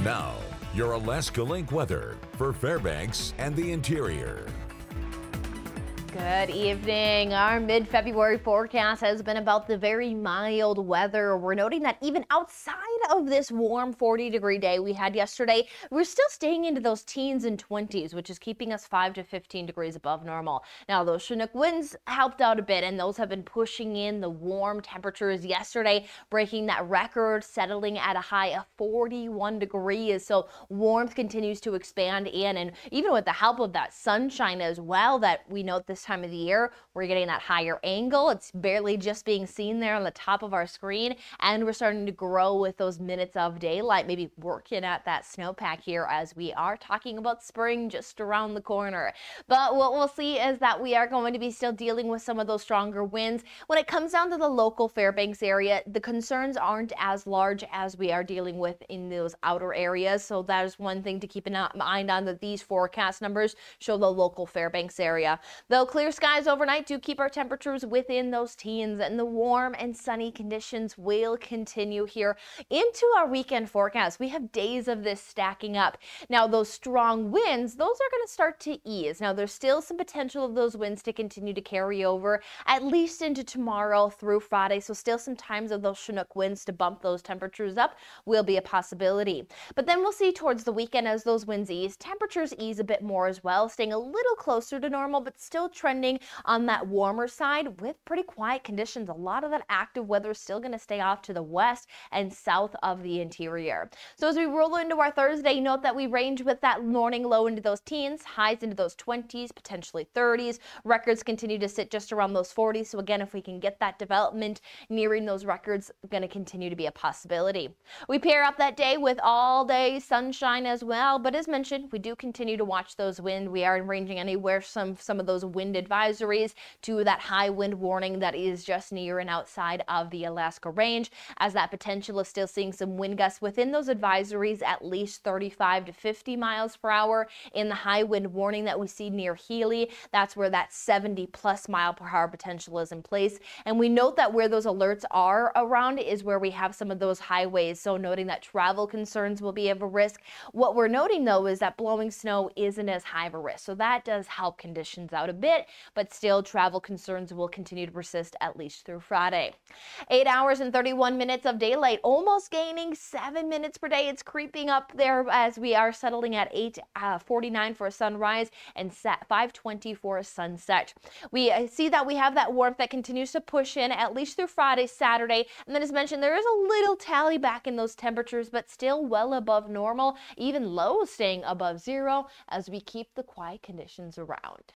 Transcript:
Now, your Alaska Link weather for Fairbanks and the interior. Good evening. Our mid-February forecast has been about the very mild weather. We're noting that even outside of this warm 40-degree day we had yesterday, we're still staying into those teens and 20s, which is keeping us 5 to 15 degrees above normal. Now, those Chinook winds helped out a bit, and those have been pushing in the warm temperatures yesterday, breaking that record, settling at a high of 41 degrees. So warmth continues to expand in, and even with the help of that sunshine as well that we note this time of the year, we're getting that higher angle. It's barely just being seen there on the top of our screen, and we're starting to grow with those minutes of daylight, maybe working at that snowpack here as we are talking about spring just around the corner. But what we'll see is that we are going to be still dealing with some of those stronger winds. When it comes down to the local Fairbanks area, the concerns aren't as large as we are dealing with in those outer areas. So that is one thing to keep in mind on, that these forecast numbers show the local Fairbanks area. Though clear skies overnight do keep our temperatures within those teens, and the warm and sunny conditions will continue here into our weekend forecast. We have days of this stacking up. Now, those strong winds, those are going to start to ease. Now, there's still some potential of those winds to continue to carry over at least into tomorrow through Friday. So still some times of those Chinook winds to bump those temperatures up will be a possibility. But then we'll see towards the weekend as those winds ease, temperatures ease a bit more as well, staying a little closer to normal, but still trending on that warmer side with pretty quiet conditions. A lot of that active weather is still going to stay off to the west and south of the interior. So as we roll into our Thursday, note that we range with that morning low into those teens, highs into those 20s, potentially 30s. Records continue to sit just around those 40s. So again, if we can get that development nearing those records, going to continue to be a possibility. We pair up that day with all day sunshine as well. But as mentioned, we do continue to watch those wind. We are ranging anywhere some of those wind advisories to that high wind warning that is just near and outside of the Alaska range, as that potential is still seeing some wind gusts within those advisories at least 35 to 50 miles per hour. In the high wind warning that we see near Healy, that's where that 70 plus mile per hour potential is in place. And we note that where those alerts are around is where we have some of those highways. So noting that travel concerns will be of a risk. What we're noting though is that blowing snow isn't as high of a risk. So that does help conditions out a bit, but still travel concerns will continue to persist at least through Friday. 8 hours and 31 minutes of daylight, almost gaining 7 minutes per day. It's creeping up there as we are settling at 8:49 for a sunrise and 5:20 for a sunset. We see that we have that warmth that continues to push in at least through Friday, Saturday, and then as mentioned, there is a little tally back in those temperatures, but still well above normal, even lows staying above zero as we keep the quiet conditions around.